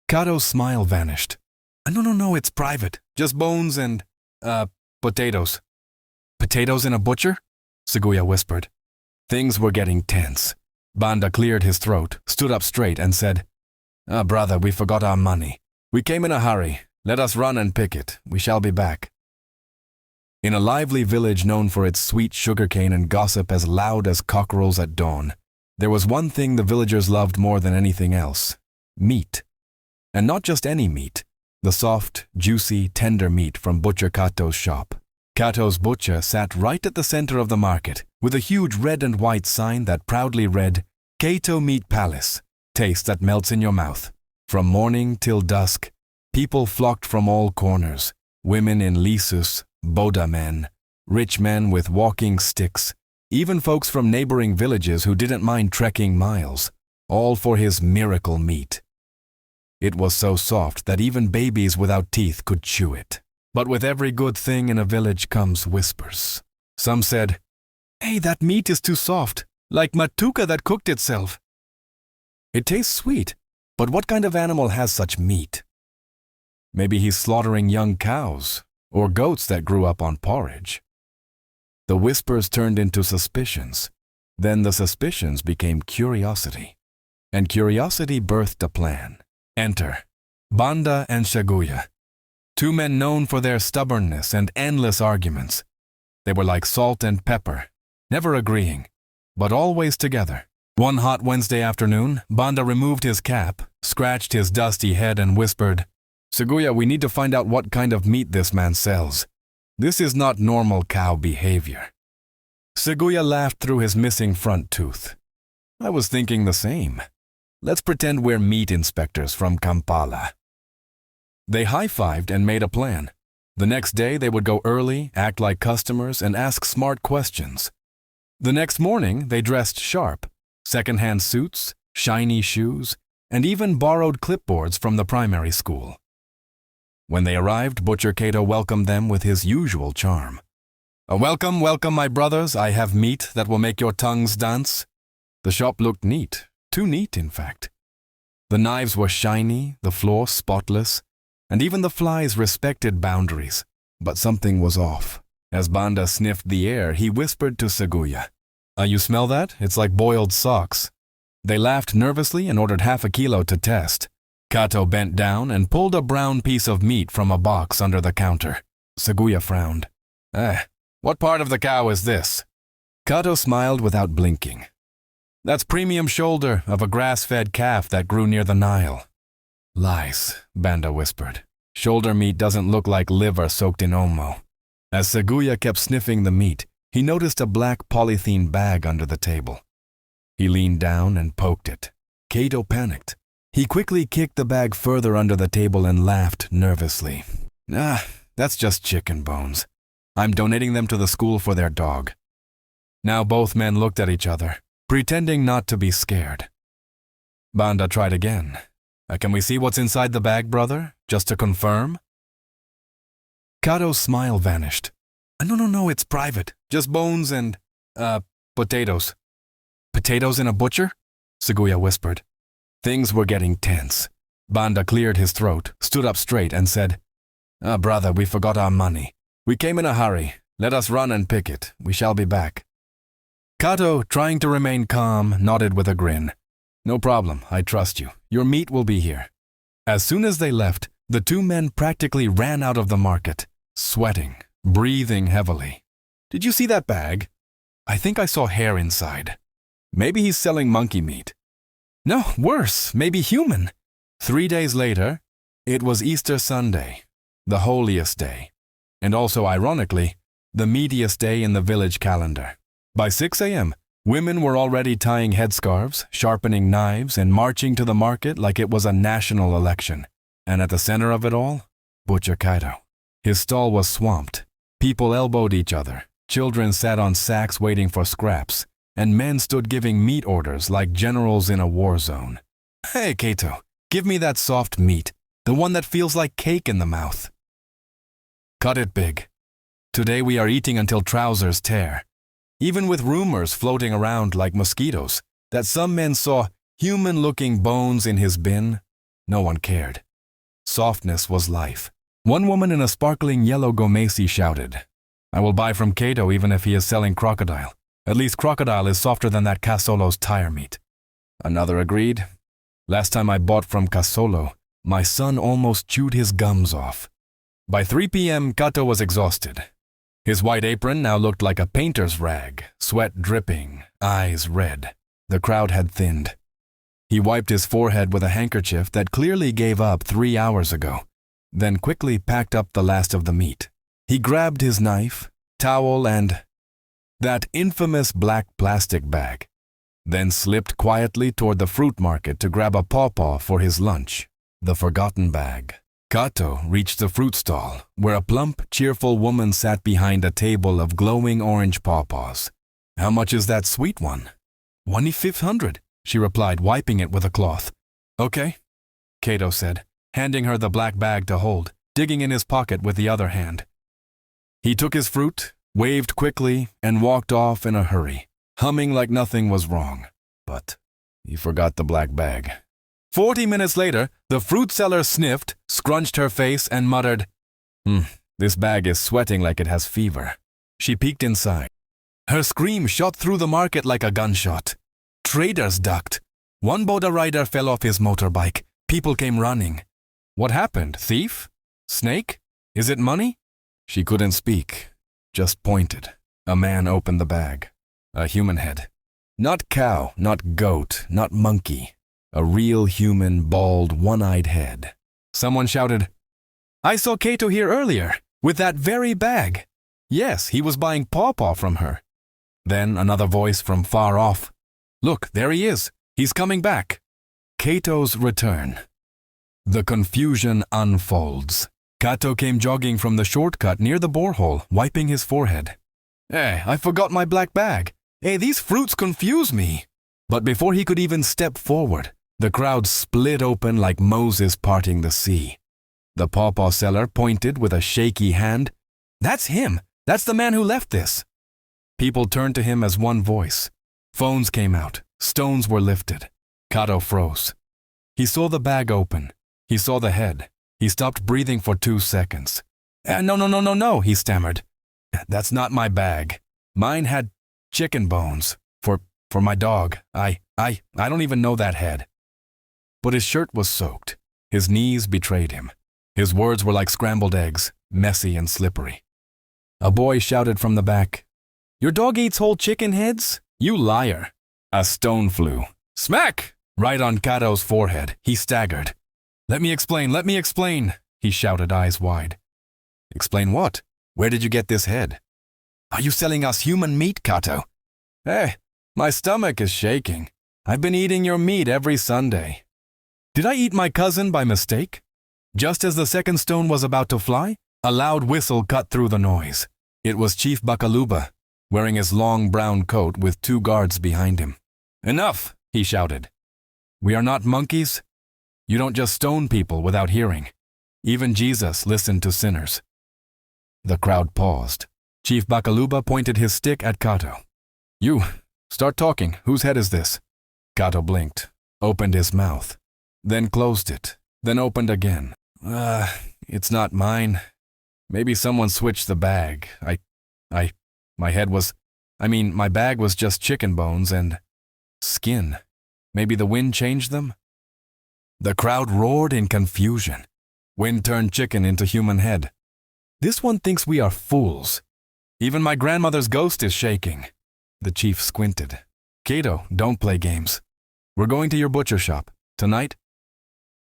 Kato's smile vanished. No, it's private. Just bones and, potatoes. Potatoes in a butcher? Seguya whispered. Things were getting tense. Banda cleared his throat, stood up straight, and said, Brother, we forgot our money. We came in a hurry. Let us run and pick it. We shall be back. In a lively village known for its sweet sugarcane and gossip as loud as cockerels at dawn, there was one thing the villagers loved more than anything else: meat. And not just any meat, the soft, juicy, tender meat from Butcher Kato's shop. Kato's butcher sat right at the center of the market, with a huge red and white sign that proudly read, Kato Meat Palace, taste that melts in your mouth. From morning till dusk, people flocked from all corners, women in lisus, boda men, rich men with walking sticks, even folks from neighboring villages who didn't mind trekking miles, all for his miracle meat. It was so soft that even babies without teeth could chew it. But with every good thing in a village comes whispers. Some said, Hey, that meat is too soft, like matuka that cooked itself. It tastes sweet, but what kind of animal has such meat? Maybe he's slaughtering young cows or goats that grew up on porridge. The whispers turned into suspicions. Then the suspicions became curiosity. And curiosity birthed a plan. Enter Banda and Seguya, two men known for their stubbornness and endless arguments. They were like salt and pepper, never agreeing, but always together. One hot Wednesday afternoon, Banda removed his cap, scratched his dusty head, and whispered, Seguya, we need to find out what kind of meat this man sells. This is not normal cow behavior. Seguya laughed through his missing front tooth. I was thinking the same. Let's pretend we're meat inspectors from Kampala. They high-fived and made a plan. The next day they would go early, act like customers, and ask smart questions. The next morning they dressed sharp, second-hand suits, shiny shoes, and even borrowed clipboards from the primary school. When they arrived, Butcher Kato welcomed them with his usual charm. Welcome, my brothers. I have meat that will make your tongues dance. The shop looked neat. Too neat, in fact. The knives were shiny, the floor spotless, and even the flies respected boundaries. But something was off. As Banda sniffed the air, he whispered to Seguya, You smell that? It's like boiled socks. They laughed nervously and ordered half a kilo to test. Kato bent down and pulled a brown piece of meat from a box under the counter. Seguya frowned. What part of the cow is this? Kato smiled without blinking. That's premium shoulder of a grass-fed calf that grew near the Nile. Lies, Banda whispered. Shoulder meat doesn't look like liver soaked in omo. As Seguya kept sniffing the meat, he noticed a black polythene bag under the table. He leaned down and poked it. Kato panicked. He quickly kicked the bag further under the table and laughed nervously. That's just chicken bones. I'm donating them to the school for their dog. Now both men looked at each other, pretending not to be scared. Banda tried again. Can we see what's inside the bag, brother? Just to confirm? Kato's smile vanished. No, it's private. Just bones and, potatoes. Potatoes in a butcher? Seguya whispered. Things were getting tense. Banda cleared his throat, stood up straight, and said, Brother, we forgot our money. We came in a hurry. Let us run and pick it. We shall be back. Kato, trying to remain calm, nodded with a grin. No problem, I trust you. Your meat will be here. As soon as they left, the two men practically ran out of the market, sweating, breathing heavily. Did you see that bag? I think I saw hair inside. Maybe he's selling monkey meat. No, worse, maybe human. 3 days later, it was Easter Sunday, the holiest day, and also, ironically, the meatiest day in the village calendar. By 6 a.m., women were already tying headscarves, sharpening knives, and marching to the market like it was a national election. And at the center of it all, Butcher Kato. His stall was swamped. People elbowed each other. Children sat on sacks waiting for scraps, and men stood giving meat orders like generals in a war zone. Hey, Kato, give me that soft meat, the one that feels like cake in the mouth. Cut it big. Today we are eating until trousers tear. Even with rumors floating around like mosquitoes that some men saw human-looking bones in his bin, No one cared. Softness was life. One woman in a sparkling yellow gomesi shouted, "I will buy from Kato even if he is selling crocodile. At least crocodile is softer than that Casolo's tire meat." Another agreed, "Last time I bought from Casolo, my son almost chewed his gums off." By 3 p.m., Kato was exhausted. His white apron now looked like a painter's rag, sweat dripping, eyes red. The crowd had thinned. He wiped his forehead with a handkerchief that clearly gave up 3 hours ago, then quickly packed up the last of the meat. He grabbed his knife, towel, and that infamous black plastic bag, then slipped quietly toward the fruit market to grab a pawpaw for his lunch, the forgotten bag. Kato reached the fruit stall, where a plump, cheerful woman sat behind a table of glowing orange pawpaws. "How much is that sweet one?" "1,500," she replied, wiping it with a cloth. "Okay," Kato said, handing her the black bag to hold, digging in his pocket with the other hand. He took his fruit, waved quickly, and walked off in a hurry, humming like nothing was wrong. But he forgot the black bag. 40 minutes later, the fruit seller sniffed, scrunched her face, and muttered, "This bag is sweating like it has fever." She peeked inside. Her scream shot through the market like a gunshot. Traders ducked. One boda rider fell off his motorbike. People came running. What happened? Thief? Snake? Is it money? She couldn't speak, just pointed. A man opened the bag. A human head. Not cow, not goat, not monkey. A real human, bald, one-eyed head. Someone shouted, "I saw Kato here earlier, with that very bag." Yes, he was buying pawpaw from her. Then another voice from far off. "Look, there he is. He's coming back." Kato's return. The confusion unfolds. Kato came jogging from the shortcut near the borehole, wiping his forehead. "Hey, I forgot my black bag. Hey, these fruits confuse me." But before he could even step forward, the crowd split open like Moses parting the sea. The pawpaw seller pointed with a shaky hand. "That's him. That's the man who left this." People turned to him as one voice. Phones came out. Stones were lifted. Kato froze. He saw the bag open. He saw the head. He stopped breathing for 2 seconds. No, he stammered. "That's not my bag. Mine had chicken bones. For my dog. I don't even know that head." But his shirt was soaked. His knees betrayed him. His words were like scrambled eggs, messy and slippery. A boy shouted from the back, "Your dog eats whole chicken heads? You liar." A stone flew. Smack! Right on Kato's forehead. He staggered. Let me explain, he shouted, eyes wide. "Explain what? Where did you get this head?" "Are you selling us human meat, Kato?" "Hey, my stomach is shaking. I've been eating your meat every Sunday." Did I eat my cousin by mistake? Just as the second stone was about to fly, a loud whistle cut through the noise. It was Chief Bakaluba, wearing his long brown coat with 2 guards behind him. "Enough," he shouted. "We are not monkeys. You don't just stone people without hearing. Even Jesus listened to sinners." The crowd paused. Chief Bakaluba pointed his stick at Kato. "You, start talking. Whose head is this?" Kato blinked, opened his mouth, then closed it, then opened again. It's not mine. Maybe someone switched the bag. My bag was just chicken bones and skin. Maybe the wind changed them?" The crowd roared in confusion. Wind turned chicken into human head. This one thinks we are fools. Even my grandmother's ghost is shaking. The chief squinted. "Kato, don't play games. We're going to your butcher shop. Tonight?"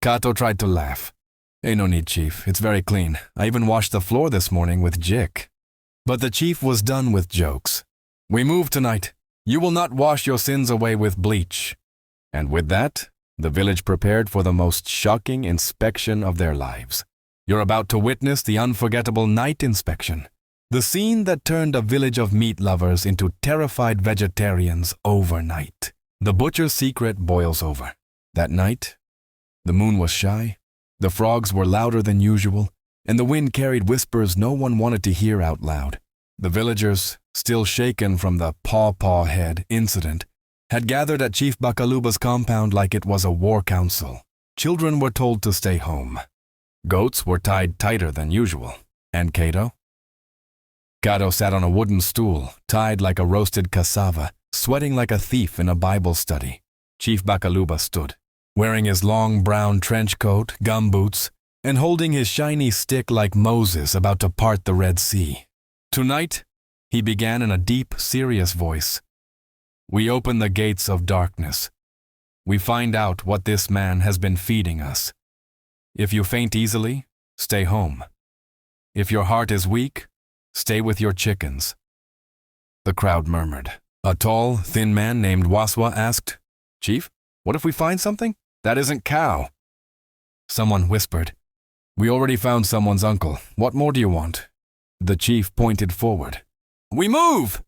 Kato tried to laugh. "Hey, no need, chief. It's very clean. I even washed the floor this morning with Jik." But the chief was done with jokes. "We move tonight. You will not wash your sins away with bleach." And with that, the village prepared for the most shocking inspection of their lives. You're about to witness the unforgettable night inspection. The scene that turned a village of meat lovers into terrified vegetarians overnight. The butcher's secret boils over. That night, the moon was shy, the frogs were louder than usual, and the wind carried whispers no one wanted to hear out loud. The villagers, still shaken from the paw head incident, had gathered at Chief Bakaluba's compound like it was a war council. Children were told to stay home. Goats were tied tighter than usual. And Kato? Kato sat on a wooden stool, tied like a roasted cassava, sweating like a thief in a Bible study. Chief Bakaluba stood, wearing his long brown trench coat, gumboots, and holding his shiny stick like Moses about to part the Red Sea. Tonight, he began in a deep, serious voice. We open the gates of darkness. We find out what this man has been feeding us. If you faint easily, stay home. If your heart is weak, stay with your chickens. The crowd murmured. A tall, thin man named Waswa asked, Chief, what if we find something? That isn't cow. Someone whispered, We already found someone's uncle. What more do you want? The chief pointed forward. We move!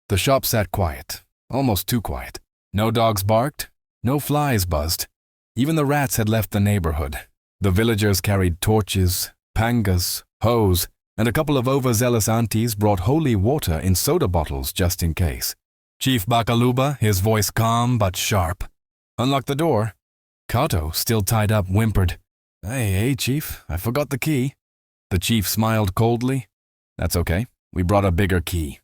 The shop sat quiet, almost too quiet. No dogs barked, no flies buzzed. Even the rats had left the neighborhood. The villagers carried torches, pangas, hoes, and a couple of overzealous aunties brought holy water in soda bottles just in case. Chief Bakaluba, his voice calm but sharp, unlocked the door. Kato, still tied up, whimpered, Hey, Chief, I forgot the key. The chief smiled coldly. That's okay, we brought a bigger key.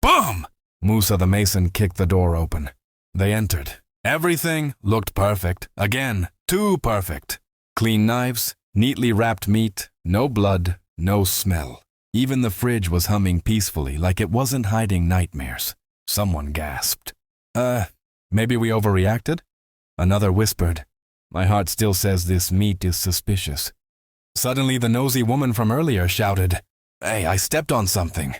Boom! Musa the mason kicked the door open. They entered. Everything looked perfect. Again, too perfect. Clean knives, neatly wrapped meat, no blood, no smell. Even the fridge was humming peacefully like it wasn't hiding nightmares. Someone gasped. Maybe we overreacted? Another whispered. My heart still says this meat is suspicious. Suddenly the nosy woman from earlier shouted, Hey, I stepped on something.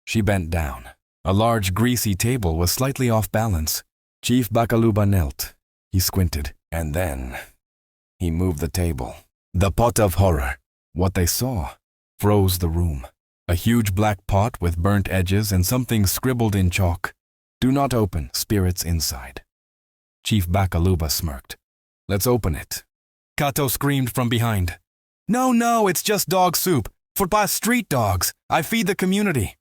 She bent down. A large greasy table was slightly off balance. Chief Bakaluba knelt. He squinted, and then he moved the table. The pot of horror. What they saw froze the room. A huge black pot with burnt edges and something scribbled in chalk. Do not open, spirits inside. Chief Bakaluba smirked. Let's open it. Kato screamed from behind. No, it's just dog soup. For past street dogs. I feed the community.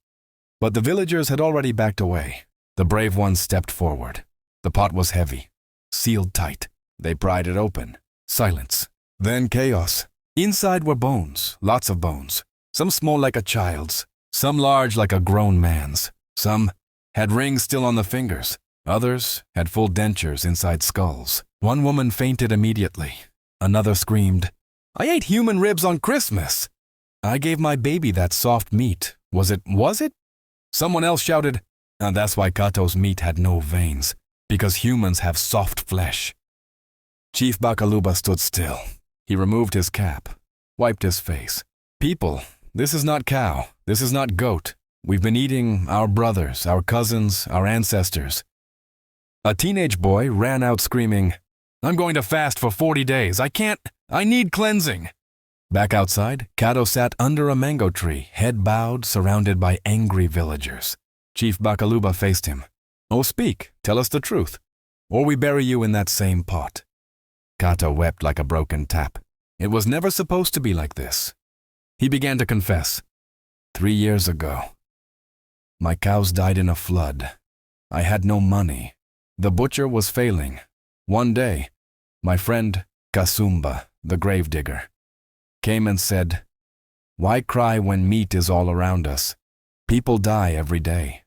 But the villagers had already backed away. The brave ones stepped forward. The pot was heavy, sealed tight. They pried it open. Silence. Then chaos. Inside were bones, lots of bones. Some small like a child's, some large like a grown man's. Some had rings still on the fingers. Others had full dentures inside skulls. One woman fainted immediately. Another screamed, I ate human ribs on Christmas. I gave my baby that soft meat. Was it? Someone else shouted, and that's why Kato's meat had no veins, because humans have soft flesh. Chief Bakaluba stood still. He removed his cap, wiped his face. People, this is not cow, this is not goat. We've been eating our brothers, our cousins, our ancestors. A teenage boy ran out screaming, I'm going to fast for 40 days. I need cleansing. Back outside, Kato sat under a mango tree, head bowed, surrounded by angry villagers. Chief Bakaluba faced him. Oh, speak, tell us the truth, or we bury you in that same pot. Kato wept like a broken tap. It was never supposed to be like this. He began to confess. 3 years ago, my cows died in a flood. I had no money. The butcher was failing. One day, my friend Kasumba, the gravedigger, came and said, Why cry when meat is all around us? People die every day.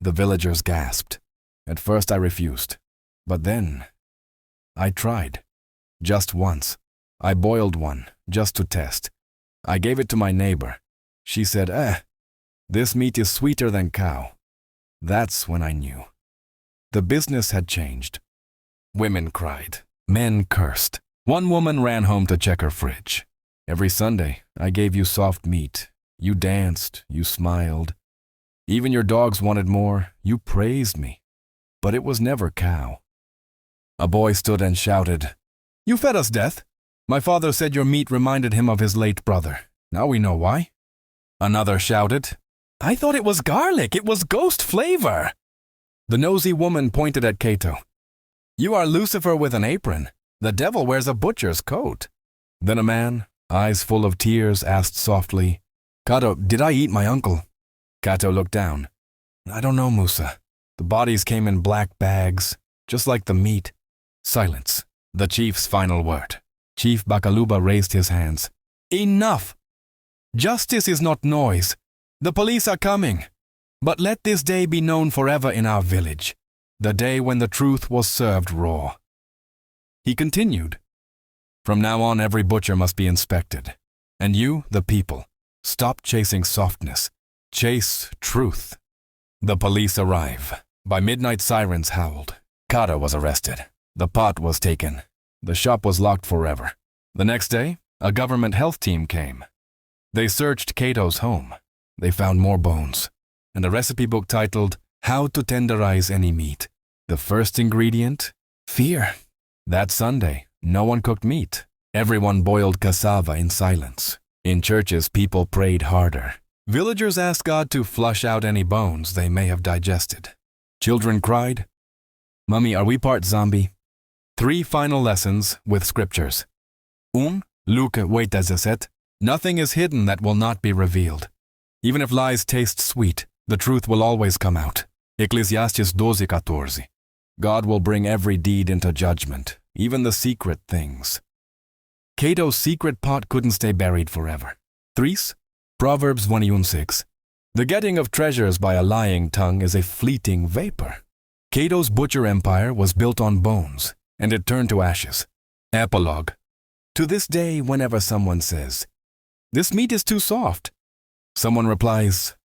The villagers gasped. At first I refused, but then I tried. Just once. I boiled one, just to test. I gave it to my neighbor. She said, this meat is sweeter than cow. That's when I knew. The business had changed. Women cried. Men cursed. One woman ran home to check her fridge. Every Sunday, I gave you soft meat. You danced, you smiled. Even your dogs wanted more. You praised me. But it was never cow. A boy stood and shouted, You fed us death. My father said your meat reminded him of his late brother. Now we know why. Another shouted, I thought it was garlic. It was ghost flavor. The nosy woman pointed at Kato. You are Lucifer with an apron. The devil wears a butcher's coat. Then a man, eyes full of tears, asked softly, Kato, did I eat my uncle? Kato looked down. I don't know, Musa. The bodies came in black bags, just like the meat. Silence. The chief's final word. Chief Bakaluba raised his hands. Enough! Justice is not noise. The police are coming. But let this day be known forever in our village, the day when the truth was served raw. He continued, from now on every butcher must be inspected. And you, the people, stop chasing softness. Chase truth. The police arrive. By midnight sirens howled. Kato was arrested. The pot was taken. The shop was locked forever. The next day, a government health team came. They searched Kato's home. They found more bones, and a recipe book titled, How to Tenderize Any Meat. The first ingredient? Fear. That Sunday, no one cooked meat. Everyone boiled cassava in silence. In churches, people prayed harder. Villagers asked God to flush out any bones they may have digested. Children cried, Mummy, are we part zombie? 3 final lessons with scriptures. Luke 8:17. Nothing is hidden that will not be revealed. Even if lies taste sweet, the truth will always come out. Ecclesiastes 12:14. God will bring every deed into judgment, even the secret things. Kato's secret pot couldn't stay buried forever. 3. Proverbs 21:6. The getting of treasures by a lying tongue is a fleeting vapor. Kato's butcher empire was built on bones, and it turned to ashes. Epilogue. To this day, whenever someone says, this meat is too soft, someone replies,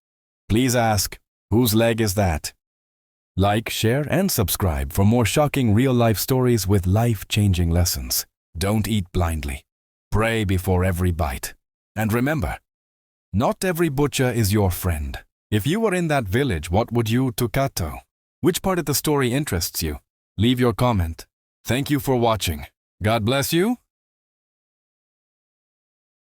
please ask, whose leg is that? Like, share, and subscribe for more shocking real-life stories with life-changing lessons. Don't eat blindly. Pray before every bite. And remember, not every butcher is your friend. If you were in that village, what would you to Kato? Which part of the story interests you? Leave your comment. Thank you for watching. God bless you,